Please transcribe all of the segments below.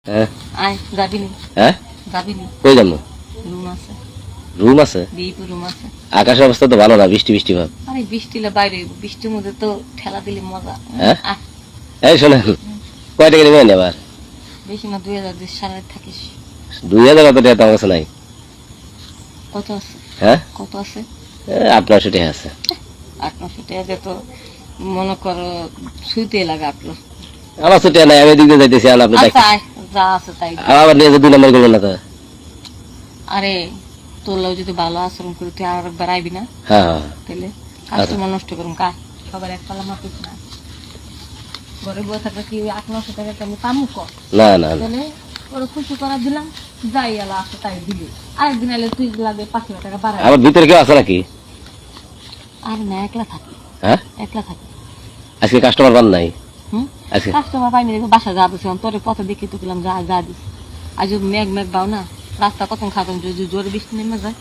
হ্যাঁ আয় যাবি নি? হ্যাঁ যাবি নি? কই যাবো? রুম আছে, রুম আছে? বিয়েপুর রুম আছে। আকাশের অবস্থা তো ভালো না, বৃষ্টি বৃষ্টি ভাব। আরে বৃষ্টিলে বাইরে হইবো, বৃষ্টির মধ্যে তো ঠেলা দিলে মজা। হ্যাঁ আয়, এই শোনেন, কয় টাকা নেবেন এবার? বেশি না 2000 দিয়ে সারা রাত থাকিস। 2000 অত টাকা তো আমার কাছে নাই। কত আছে? হ্যাঁ কত আছে? 800 টাকা আছে। 800 টাকা দিয়ে তো মনে করো শুইতে লাগে আপনার। আমার তো টাকা নাই, আমি এদিক দিয়ে যাইতেছি, আর আপনি আচ্ছা আয়, যা আছে তাই দে। আবার নিয়ে যে 2 নম্বর করবেন না তো। আরে তোর লোক যদি ভালো আচরণ করি তুই আর একবার আইবি না? হ্যাঁ হ্যাঁ তাহলে কাস্টমার নষ্ট করুন কা সবার এক পালা মাপিস না। ঘরে বসে থাকলে কি ওই 800 টাকা আমি পামু কর? না না না, তাহলে ওরা খুশি করা দিলাম, যাই এলা আসে তাই দিলি। আরেকদিন এলে তুই লাগে 500 টাকা বাড়াই। আমার ভিতরে কেউ আছে নাকি? আর না, একলা থাকি। হ্যাঁ একলা থাকি। আজকে কাস্টমার পান নাই? হুম, আজকে কাস্টমার পাইনি দেখো, বাসা যা দিছি তোরে পথে দেখি তো গেলাম, যা যা দিস। আজ মেঘ মেঘ বাও না, রাস্তা কত খাতাম, যদি জোরে বৃষ্টি নেমে যায়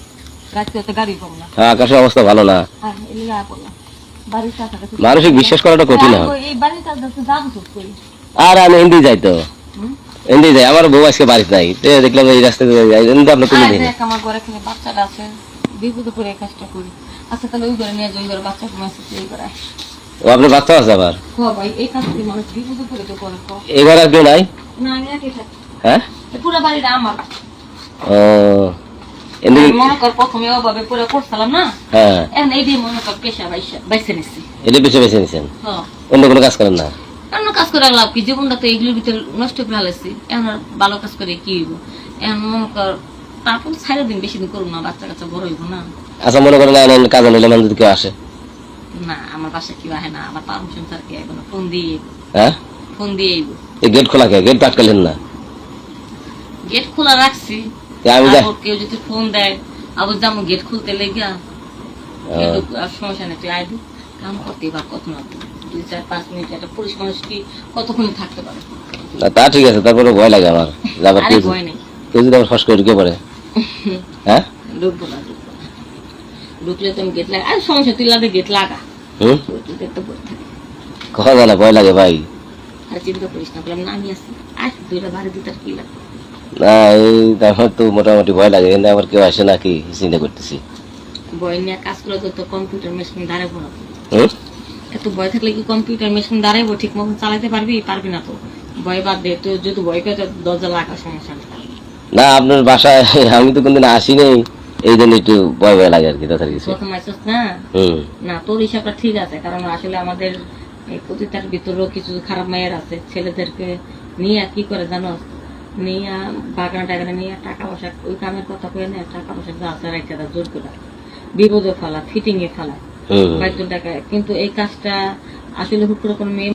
রাত্রে তো গাড়ি পাবো না। হ্যাঁ, আকাশের অবস্থা ভালো না। হ্যাঁ এলে আয়া পড়লাম বাড়ির কাছে। মানসিক বিশ্বাস করাটা কঠিন হয়। এই বাড়ির কাছে যাবো তো করি। আর আমি হিন্দি যাই তো, হুম, হিন্দি যাই, আমার বউ আজকে বাড়িতে নাই, দেখলাম এই রাস্তা দিয়ে যাই, কিন্তু আপনি তুলে দিন। আমার ঘরে এখানে বাচ্চাটা আছে, বিপদে করে এই কাজটা করি। আচ্ছা তাহলে ওই ঘরে নিয়ে যাই, ওই ঘরে বাচ্চা ঘুমাইছে এই করে। ও আপনার বাচ্চা আছে আবার? ভাই এই কাজ কি মানুষ বিপদে করে তো করে? এবার আর কেউ নাই? না আমি একাই থাকি। হ্যাঁ পুরো বাড়িটা আমার। ও এদিকে মনে কর প্রথমে ওভাবে পুরো করছিলাম না, হ্যাঁ, এখন এই দিয়ে মনে কর পেশা বাইসে নিচ্ছি। এটা বেছে বেছে নিছেন, হ্যাঁ, অন্য কোনো কাজ করেন না? অন্য কাজ করে লাভ কি? জীবনটা তো এগুলোর ভিতরে নষ্ট করে ফেলেছি, এখন আর ভালো কাজ করে কি হইব? এখন মনে কর তারপর 4 দিন বেশি দিন করবো না, বাচ্চা কাচ্চা বড় হইব না। আচ্ছা মনে করেন কাজ হলে মানে যদি কেউ আসে? না আমার বাসায় কেউ আহে না, আমার পারমিশন ছাড়া কেউ আইব না, ফোন দিয়ে আইব। হ্যাঁ ফোন দিয়ে আইব। এই গেট খোলা কে? গেট আটকালেন না? গেট খোলা রাখছি, আমি যাই। তারপর কেউ যদি ফোন দেয় আবার যাবো গেট খুলতে লেগা, আর সমস্যা নেই, তুই আইবি, কাম করতে পার কত না 2-4-5 মিনিট। একটা পুরুষ মানুষ কি কতক্ষণ থাকতে পারে? না তা ঠিক আছে, তারপরে ভয় লাগে আমার যাবার। আরে ভয় নেই, কেউ যদি আমার ফস করে ঢুকে পড়ে? হ্যাঁ ঢুকবো না, ঢুকবো না। ঢুকলে তো আমি গেট লাগা, আর সমস্যা তুই লাগে গেট লাগা। হুম, গেট তো বসে থাকে, কথা জানা ভয় লাগে ভাই। আর চিন্তা করিস না, বললাম না আমি আছি, আস 2টা বাড়ি দিতে আর কি লাগবে? না এই আমার তো মোটামুটি ভয় লাগে, কিন্তু আবার কেউ আসে নাকি চিন্তা করতেছি। বই নিয়ে কাজ করে তো কম্পিউটার মেশিন দাঁড়াবো না। হুম, এত ভয় থাকলে কি কম্পিউটার মেশিন দাঁড়াইবো? ঠিক মতন চালাতে পারবি? পারবি না তো, ভয় বাদ দে। তো যদি ভয় করে তো দরজা লাগা, সমস্যা নেই। না আপনার বাসায় আমি তো কোনদিন আসি নাই, এই জন্য একটু ভয় ভয় লাগে আর কি, তাছাড়া কিছু। প্রথম আসছিস না? হুম, না তোর হিসাবটা ঠিক আছে, কারণ আসলে আমাদের এই প্রতিটার ভিতরেও কিছু খারাপ মায়ের আছে। ছেলেদেরকে নিয়ে কি করে জানো, নিয়ে বাগানে টাগানে নিয়ে টাকা পয়সা ওই কামের কথা কয়ে নেয়, টাকা পয়সা যা আছে রেখে দেয়, জোর করে বিপদে ফেলা, ফিটিং এ ফেলা, হুম। বাধ্য টাকা। কিন্তু এই কাজটা আসলে হুট করে কোনো মেয়ে